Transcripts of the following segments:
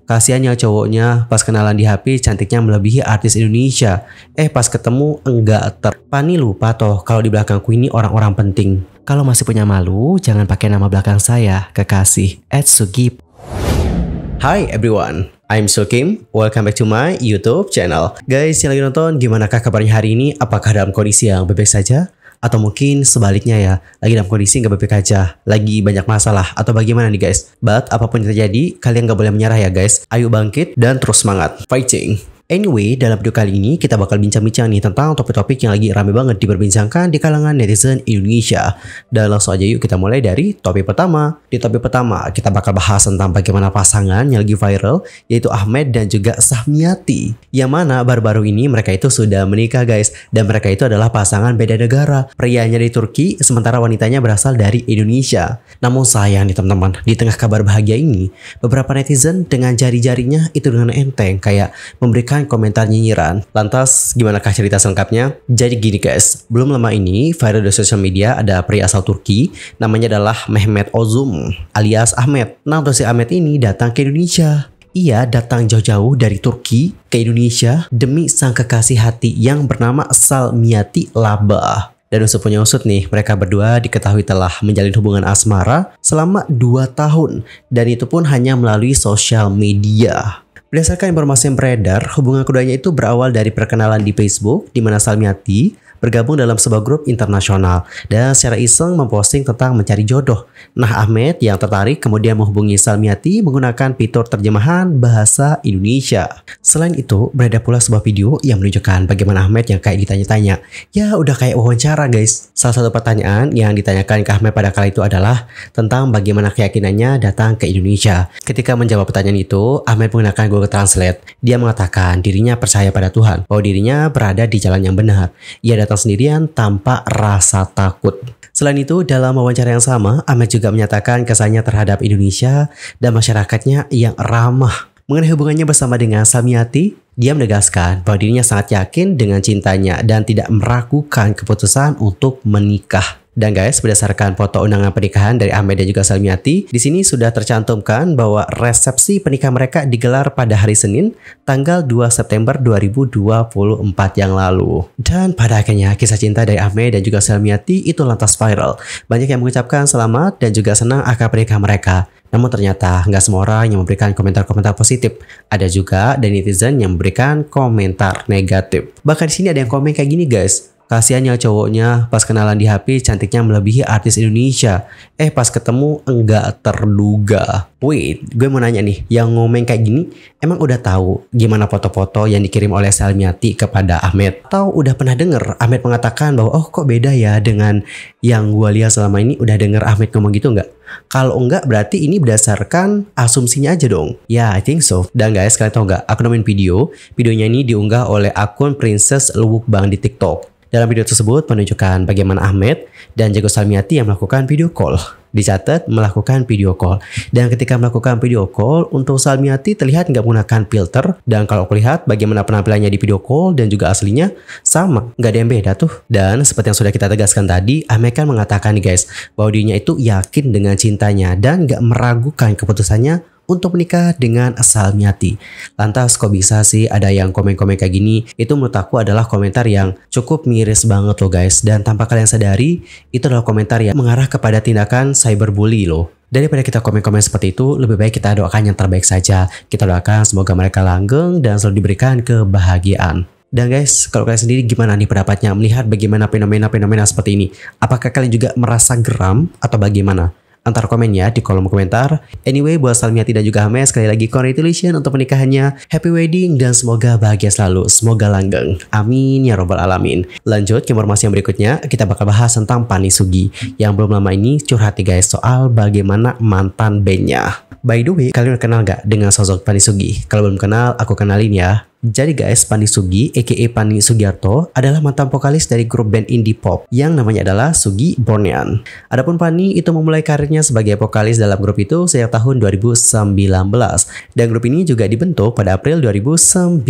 Kasiannya cowoknya pas kenalan di HP cantiknya melebihi artis Indonesia. Pas ketemu enggak Pani lupa toh kalau di belakangku ini orang-orang penting. Kalau masih punya malu, jangan pakai nama belakang saya, kekasih @sugi. Hi everyone, I'm Sulkim. Welcome back to my YouTube channel. Guys yang lagi nonton, gimanakah kabarnya hari ini? Apakah dalam kondisi yang baik-baik saja? Atau mungkin sebaliknya ya, lagi dalam kondisi nggak baik-baik aja, lagi banyak masalah, atau bagaimana nih guys? But apapun yang terjadi, kalian nggak boleh menyerah ya guys. Ayo bangkit dan terus semangat, fighting! Anyway, dalam video kali ini kita bakal bincang-bincang nih tentang topik-topik yang lagi rame banget diperbincangkan di kalangan netizen Indonesia. Dan langsung aja yuk kita mulai dari topik pertama. Di topik pertama kita bakal bahas tentang bagaimana pasangan yang lagi viral, yaitu Ahmed dan juga Sahmiati. Yang mana baru-baru ini mereka itu sudah menikah guys. Dan mereka itu adalah pasangan beda negara. Prianya dari Turki, sementara wanitanya berasal dari Indonesia. Namun sayang nih teman-teman, di tengah kabar bahagia ini, beberapa netizen dengan jari-jarinya itu dengan enteng kayak memberikan komentar nyinyiran. Lantas gimana cerita selengkapnya? Jadi gini guys, belum lama ini viral di sosial media ada pria asal Turki, namanya adalah Mehmet Ozum alias Ahmed. Nah untuk si Ahmed ini datang ke Indonesia. Ia datang jauh-jauh dari Turki ke Indonesia demi sang kekasih hati yang bernama Salmiati Laba. Dan usut punya usut nih, mereka berdua diketahui telah menjalin hubungan asmara selama 2 tahun. Dan itu pun hanya melalui sosial media. Berdasarkan informasi yang beredar, hubungan keduanya itu berawal dari perkenalan di Facebook, di mana Salmiati bergabung dalam sebuah grup internasional dan secara iseng memposting tentang mencari jodoh. Nah Ahmed yang tertarik kemudian menghubungi Salmiati menggunakan fitur terjemahan bahasa Indonesia. Selain itu, beredar pula sebuah video yang menunjukkan bagaimana Ahmed yang kayak ditanya-tanya. Ya udah kayak wawancara guys. Salah satu pertanyaan yang ditanyakan ke Ahmed pada kala itu adalah tentang bagaimana keyakinannya datang ke Indonesia. Ketika menjawab pertanyaan itu, Ahmed menggunakan Google Translate. Dia mengatakan dirinya percaya pada Tuhan, bahwa dirinya berada di jalan yang benar. Ia datang sendirian tanpa rasa takut. Selain itu, dalam wawancara yang sama, Ahmed juga menyatakan kesannya terhadap Indonesia dan masyarakatnya yang ramah. Mengenai hubungannya bersama dengan Salmiati, dia menegaskan bahwa dirinya sangat yakin dengan cintanya dan tidak meragukan keputusan untuk menikah. Dan guys, berdasarkan foto undangan pernikahan dari Ahmed dan juga Salmiati, di sini sudah tercantumkan bahwa resepsi pernikahan mereka digelar pada hari Senin, tanggal 2 September 2024 yang lalu. Dan pada akhirnya, kisah cinta dari Ahmed dan juga Salmiati itu lantas viral. Banyak yang mengucapkan selamat dan juga senang akan pernikahan mereka. Namun ternyata nggak semua orang yang memberikan komentar-komentar positif. Ada juga dari netizen yang memberikan komentar negatif. Bahkan di sini ada yang komen kayak gini guys. Kasiannya cowoknya pas kenalan di HP cantiknya melebihi artis Indonesia. Pas ketemu enggak terduga. Wait, gue mau nanya nih, yang ngomong kayak gini emang udah tahu gimana foto-foto yang dikirim oleh Salmiati kepada Ahmed? Atau udah pernah denger Ahmed mengatakan bahwa oh kok beda ya dengan yang gue lihat selama ini? Udah denger Ahmed ngomong gitu enggak? Kalau enggak berarti ini berdasarkan asumsinya aja dong. Ya, I think so. Dan guys, kalian tahu enggak? Aku nemuin video. Videonya ini diunggah oleh akun Princess Luwukbang di TikTok. Dalam video tersebut menunjukkan bagaimana Ahmed dan juga Salmiati yang melakukan video call. Dicatat melakukan video call. Dan ketika melakukan video call, untuk Salmiati terlihat nggak menggunakan filter. Dan kalau aku lihat bagaimana penampilannya di video call dan juga aslinya sama. Nggak ada yang beda tuh. Dan seperti yang sudah kita tegaskan tadi, Ahmed kan mengatakan nih guys, bahwa dirinya itu yakin dengan cintanya dan nggak meragukan keputusannya untuk menikah dengan Salmiati. Lantas kok bisa sih ada yang komen-komen kayak gini? Itu menurut aku adalah komentar yang cukup miris banget loh guys. Dan tanpa kalian sadari, itu adalah komentar yang mengarah kepada tindakan cyberbully loh. Daripada kita komen-komen seperti itu, lebih baik kita doakan yang terbaik saja. Kita doakan semoga mereka langgeng dan selalu diberikan kebahagiaan. Dan guys, kalau kalian sendiri gimana nih pendapatnya melihat bagaimana fenomena-fenomena seperti ini? Apakah kalian juga merasa geram atau bagaimana? Antar komen ya di kolom komentar. Anyway, buat Salmiati dan juga Ahmed, sekali lagi congratulations untuk pernikahannya. Happy wedding dan semoga bahagia selalu. Semoga langgeng. Amin ya robbal alamin. Lanjut ke informasi yang berikutnya, kita bakal bahas tentang Pani Sugi yang belum lama ini curhat nih guys soal bagaimana mantan bandnya. By the way, kalian udah kenal gak dengan sosok Pani Sugi? Kalau belum kenal, aku kenalin ya. Jadi guys, Pani Sugi aka Pani Sugiarto adalah mantan vokalis dari grup band indie pop yang namanya adalah Sugi Bornean. Adapun Pani itu memulai karirnya sebagai vokalis dalam grup itu sejak tahun 2019 dan grup ini juga dibentuk pada April 2019.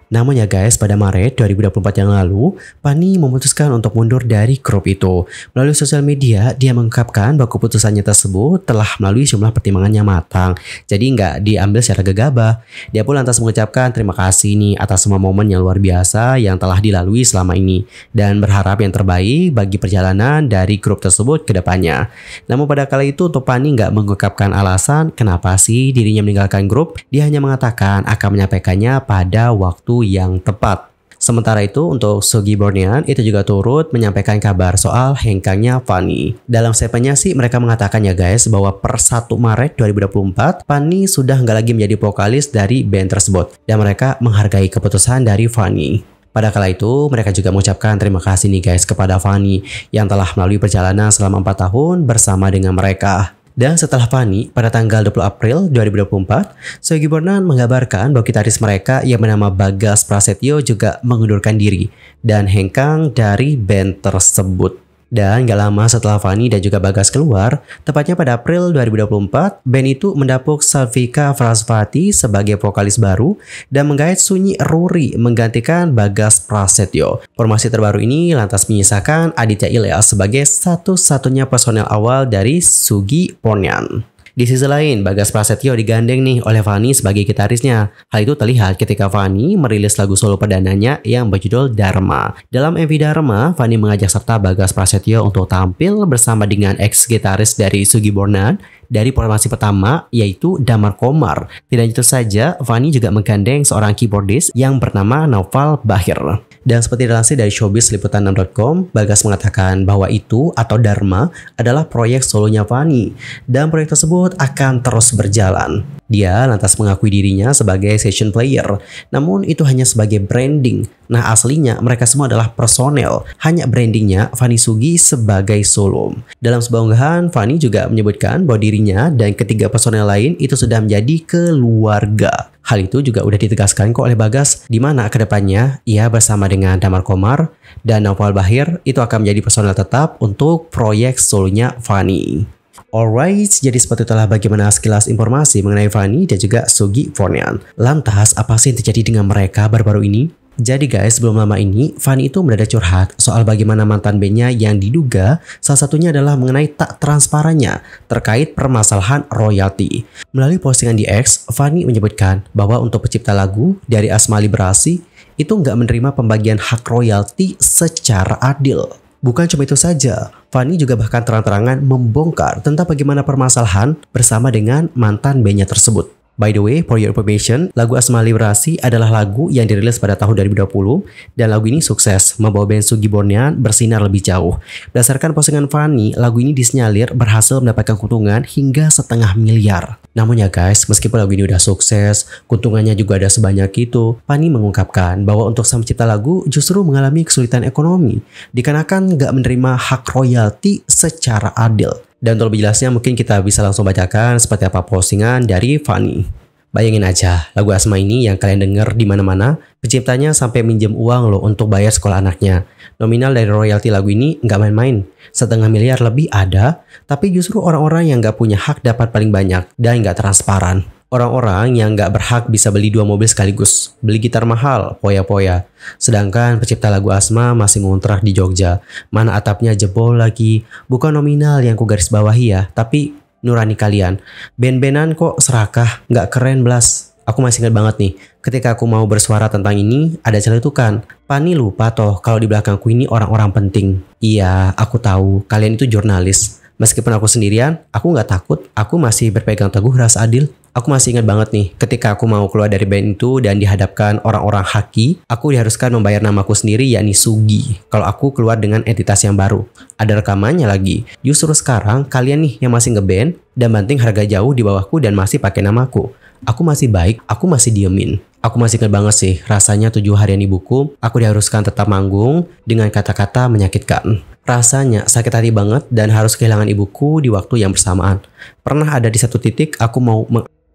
Namun ya guys, pada Maret 2024 yang lalu, Fanny memutuskan untuk mundur dari grup itu. Melalui sosial media, dia mengungkapkan bahwa keputusannya tersebut telah melalui jumlah pertimbangan yang matang. Jadi nggak diambil secara gegabah. Dia pun lantas mengucapkan terima kasih nih atas semua momen yang luar biasa yang telah dilalui selama ini. Dan berharap yang terbaik bagi perjalanan dari grup tersebut ke depannya. Namun pada kala itu untuk Fanny nggak mengungkapkan alasan kenapa sih dirinya meninggalkan grup. Dia hanya mengatakan akan menyampaikannya pada waktu yang tepat. Sementara itu untuk Sugi Bornean itu juga turut menyampaikan kabar soal hengkangnya Fanny. Dalam statementnya sih mereka mengatakan ya guys bahwa per 1 Maret 2024 Fanny sudah nggak lagi menjadi vokalis dari band tersebut dan mereka menghargai keputusan dari Fanny. Pada kala itu mereka juga mengucapkan terima kasih nih guys kepada Fanny yang telah melalui perjalanan selama 4 tahun bersama dengan mereka. Dan setelah Fanny, pada tanggal 20 April 2024, Sugi Bornean mengabarkan bahwa gitaris mereka yang bernama Bagas Prasetyo juga mengundurkan diri dan hengkang dari band tersebut. Dan gak lama setelah Fanny dan juga Bagas keluar, tepatnya pada April 2024, band itu mendapuk Salvika Frasvati sebagai vokalis baru dan menggait Sunyi Ruri menggantikan Bagas Prasetyo. Formasi terbaru ini lantas menyisakan Aditya Ilyas sebagai satu-satunya personel awal dari Sugi Bornean. Di sisi lain, Bagas Prasetyo digandeng nih oleh Fanny sebagai gitarisnya. Hal itu terlihat ketika Fanny merilis lagu solo perdananya yang berjudul Dharma. Dalam MV Dharma, Fanny mengajak serta Bagas Prasetyo untuk tampil bersama dengan ex-gitaris dari Sugi Bornean dari formasi pertama yaitu Damar Komar. Tidak itu saja, Fanny juga menggandeng seorang keyboardist yang bernama Naufal Bahir. Dan seperti dilansir dari showbizliputan6.com, Bagas mengatakan bahwa itu atau Dharma adalah proyek solonya Fanny dan proyek tersebut akan terus berjalan. Dia lantas mengakui dirinya sebagai session player, namun itu hanya sebagai branding. Nah aslinya mereka semua adalah personel, hanya brandingnya Fanny Sugi sebagai solo. Dalam sebuah unggahan, Fanny juga menyebutkan bahwa dirinya dan ketiga personel lain itu sudah menjadi keluarga. Hal itu juga udah ditegaskan kok oleh Bagas, di mana kedepannya ia bersama dengan Damar Komar dan Naufal Bahir itu akan menjadi personel tetap untuk proyek solonya Fanny. Alright, jadi seperti itulah bagaimana sekilas informasi mengenai Fanny dan juga Sugi Bornean. Lantas, apa sih yang terjadi dengan mereka baru-baru ini? Jadi guys, sebelum lama ini, Fanny itu mendadak curhat soal bagaimana mantan bandnya yang diduga salah satunya adalah mengenai tak transparannya terkait permasalahan royalti. Melalui postingan di X, Fanny menyebutkan bahwa untuk pencipta lagu dari Asma Liberasi itu nggak menerima pembagian hak royalti secara adil. Bukan cuma itu saja, Fanny juga bahkan terang-terangan membongkar tentang bagaimana permasalahan bersama dengan mantan bandnya tersebut. By the way, for your information, lagu Asma Liberasi adalah lagu yang dirilis pada tahun 2020 dan lagu ini sukses membawa band Sugi Bornean bersinar lebih jauh. Berdasarkan postingan Fanny, lagu ini disinyalir berhasil mendapatkan keuntungan hingga 1,5 miliar. Namun ya guys, meskipun lagu ini udah sukses, keuntungannya juga ada sebanyak itu, Fanny mengungkapkan bahwa untuk sang pencipta lagu justru mengalami kesulitan ekonomi dikarenakan nggak menerima hak royalti secara adil. Dan untuk lebih jelasnya mungkin kita bisa langsung bacakan seperti apa postingan dari Fanny. Bayangin aja, lagu Asma ini yang kalian denger di mana-mana, penciptanya sampai minjem uang loh untuk bayar sekolah anaknya. Nominal dari royalti lagu ini nggak main-main, 1,5 miliar lebih ada, tapi justru orang-orang yang nggak punya hak dapat paling banyak dan nggak transparan. Orang-orang yang nggak berhak bisa beli 2 mobil sekaligus, beli gitar mahal, poya-poya. Sedangkan pencipta lagu Asma masih ngontrak di Jogja. Mana atapnya jebol lagi. Bukan nominal yang ku garis bawahi ya, tapi nurani kalian. Band-bandan kok serakah, nggak keren belas. Aku masih ingat banget nih, ketika aku mau bersuara tentang ini, ada celetukan. Fanny lupa toh kalau di belakangku ini orang-orang penting. Iya, aku tahu, kalian itu jurnalis. Meskipun aku sendirian, aku nggak takut, aku masih berpegang teguh rasa adil. Aku masih ingat banget nih, ketika aku mau keluar dari band itu dan dihadapkan orang-orang haki, aku diharuskan membayar namaku sendiri yakni Sugi. Kalau aku keluar dengan entitas yang baru, ada rekamannya lagi. Justru sekarang kalian nih yang masih ngeband dan banting harga jauh di bawahku dan masih pakai namaku. Aku masih baik, aku masih diemin. Aku masih ingat banget sih, rasanya 7 harian ibuku, aku diharuskan tetap manggung dengan kata-kata menyakitkan. Rasanya sakit hati banget dan harus kehilangan ibuku di waktu yang bersamaan. Pernah ada di satu titik aku mau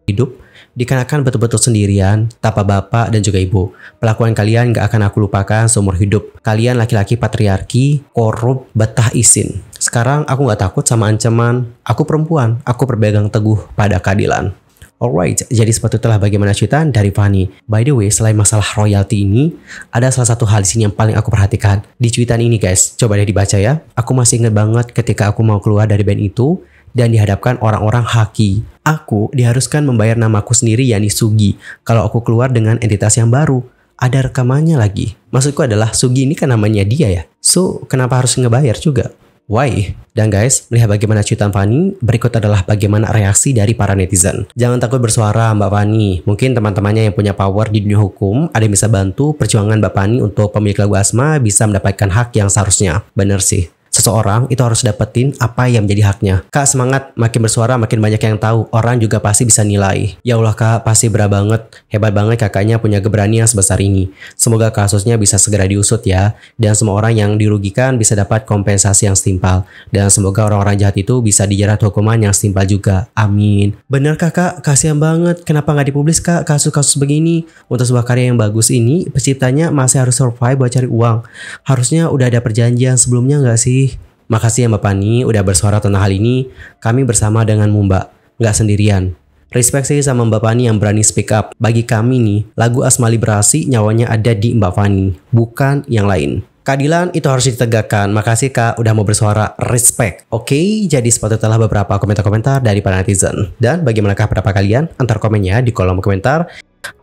hidup dikarenakan betul-betul sendirian, tanpa bapak dan juga ibu. Pelakuan kalian gak akan aku lupakan seumur hidup. Kalian laki-laki patriarki, korup, betah isin. Sekarang aku gak takut sama ancaman. Aku perempuan, aku berpegang teguh pada keadilan. Alright, jadi seperti itulah bagaimana cuitan dari Fanny. By the way, selain masalah royalti ini, ada salah satu hal di sini yang paling aku perhatikan. Di cuitan ini guys, coba deh dibaca ya. Aku masih ingat banget ketika aku mau keluar dari band itu dan dihadapkan orang-orang haki. Aku diharuskan membayar namaku sendiri yakni Sugi kalau aku keluar dengan entitas yang baru. Ada rekamannya lagi. Maksudku adalah Sugi ini kan namanya dia ya. So, kenapa harus ngebayar juga? Why? Dan guys, melihat bagaimana cuitan Fanny, berikut adalah bagaimana reaksi dari para netizen. Jangan takut bersuara Mbak Fanny. Mungkin teman-temannya yang punya power di dunia hukum ada yang bisa bantu perjuangan Mbak Fanny untuk pemilik lagu Asma bisa mendapatkan hak yang seharusnya. Bener sih. Seseorang itu harus dapetin apa yang menjadi haknya. Kak semangat, makin bersuara makin banyak yang tahu. Orang juga pasti bisa nilai. Ya Allah kak, pasti berat banget. Hebat banget kakaknya punya keberanian sebesar ini. Semoga kasusnya bisa segera diusut ya. Dan semua orang yang dirugikan bisa dapat kompensasi yang setimpal. Dan semoga orang-orang jahat itu bisa dijerat hukuman yang setimpal juga. Amin. Bener kakak, kasihan banget. Kenapa nggak dipublis kak kasus-kasus begini? Untuk sebuah karya yang bagus ini, penciptanya masih harus survive buat cari uang. Harusnya udah ada perjanjian sebelumnya nggak sih? Makasih ya Mbak Fanny udah bersuara tentang hal ini. Kami bersama denganmu Mbak, nggak sendirian. Respect sih sama Mbak Fanny yang berani speak up. Bagi kami nih, lagu Asma Liberasi nyawanya ada di Mbak Fanny, bukan yang lain. Keadilan itu harus ditegakkan. Makasih kak udah mau bersuara. Respect. Oke, jadi seperti itulah beberapa komentar-komentar dari para netizen. Dan bagaimanakah pendapat kalian? Antar komennya di kolom komentar.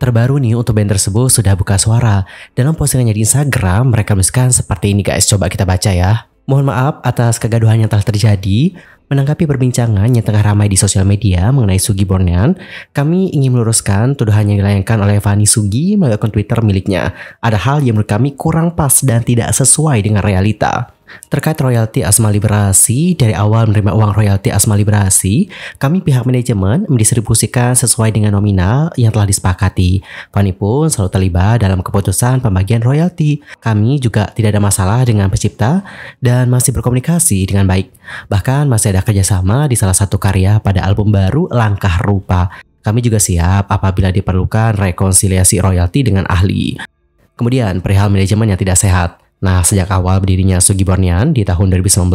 Terbaru nih untuk band tersebut sudah buka suara. Dalam postingannya di Instagram mereka menuliskan seperti ini guys. Coba kita baca ya. Mohon maaf atas kegaduhan yang telah terjadi. Menanggapi perbincangan yang tengah ramai di sosial media mengenai Sugi Bornean, kami ingin meluruskan tuduhan yang dilayangkan oleh Fanny Sugi melalui akun Twitter miliknya. Ada hal yang menurut kami kurang pas dan tidak sesuai dengan realita. Terkait royalti Asma Liberasi, dari awal menerima uang royalti Asma Liberasi, kami pihak manajemen mendistribusikan sesuai dengan nominal yang telah disepakati. Fanny pun selalu terlibat dalam keputusan pembagian royalti. Kami juga tidak ada masalah dengan pencipta dan masih berkomunikasi dengan baik. Bahkan masih ada kerjasama di salah satu karya pada album baru Langkah Rupa. Kami juga siap apabila diperlukan rekonsiliasi royalti dengan ahli. Kemudian perihal manajemen yang tidak sehat. Nah, sejak awal berdirinya Sugi Bornean di tahun 2019,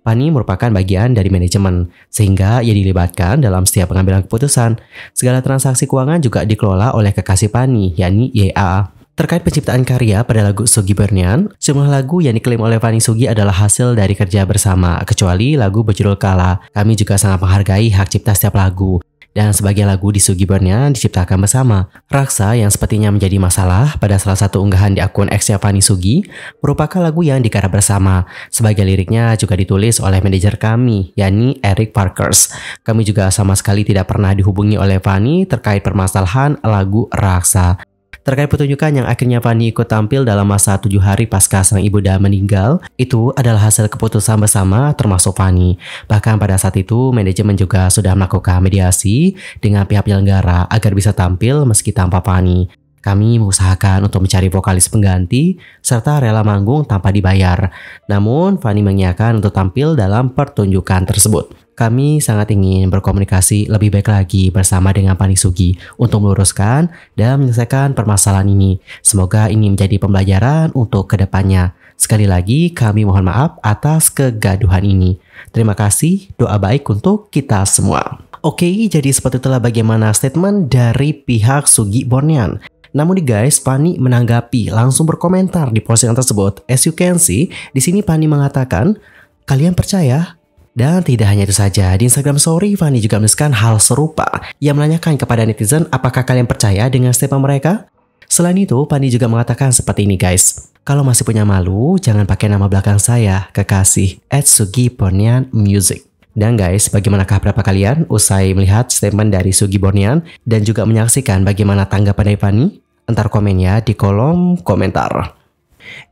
Fanny merupakan bagian dari manajemen, sehingga ia dilibatkan dalam setiap pengambilan keputusan. Segala transaksi keuangan juga dikelola oleh kekasih Fanny, yakni YA. Terkait penciptaan karya pada lagu Sugi Bornean, semua lagu yang diklaim oleh Fanny Sugi adalah hasil dari kerja bersama, kecuali lagu berjudul Kala. Kami juga sangat menghargai hak cipta setiap lagu. Dan sebagian lagu di Sugi Bornean diciptakan bersama. Raksa yang sepertinya menjadi masalah pada salah satu unggahan di akun X-nya Fanny Sugi merupakan lagu yang digarap bersama. Sebagian liriknya juga ditulis oleh manajer kami, yakni Eric Parkers. Kami juga sama sekali tidak pernah dihubungi oleh Fanny terkait permasalahan lagu Raksa. Terkait pertunjukan yang akhirnya Fanny ikut tampil dalam masa 7 hari pasca sang ibunda meninggal, itu adalah hasil keputusan bersama termasuk Fanny. Bahkan pada saat itu, manajemen juga sudah melakukan mediasi dengan pihak penyelenggara agar bisa tampil meski tanpa Fanny. Kami mengusahakan untuk mencari vokalis pengganti serta rela manggung tanpa dibayar. Namun, Fanny mengiyakan untuk tampil dalam pertunjukan tersebut. Kami sangat ingin berkomunikasi lebih baik lagi bersama dengan Fanny Sugi untuk meluruskan dan menyelesaikan permasalahan ini. Semoga ini menjadi pembelajaran untuk kedepannya. Sekali lagi, kami mohon maaf atas kegaduhan ini. Terima kasih, doa baik untuk kita semua. Oke, jadi seperti itulah bagaimana statement dari pihak Sugi Bornean. Namun nih guys, Fanny menanggapi langsung berkomentar di postingan tersebut. As you can see, di sini Fanny mengatakan, kalian percaya? Dan tidak hanya itu saja, di Instagram Story Fanny juga menuliskan hal serupa. Ia menanyakan kepada netizen apakah kalian percaya dengan statement mereka? Selain itu, Fanny juga mengatakan seperti ini guys. Kalau masih punya malu, jangan pakai nama belakang saya, kekasih @Sugi Bornean Music. Dan guys, bagaimanakah pendapat kalian usai melihat statement dari Sugi Bornean dan juga menyaksikan bagaimana tanggapan dari Fanny? Antar komennya di kolom komentar.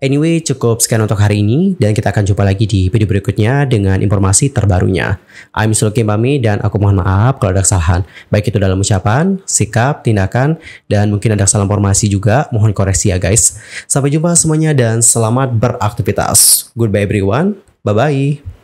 Anyway, cukup sekian untuk hari ini dan kita akan jumpa lagi di video berikutnya dengan informasi terbarunya. I'm Sulki pamit dan aku mohon maaf kalau ada kesalahan, baik itu dalam ucapan, sikap, tindakan, dan mungkin ada kesalahan informasi juga, mohon koreksi ya guys. Sampai jumpa semuanya dan selamat beraktivitas. Goodbye everyone, bye-bye.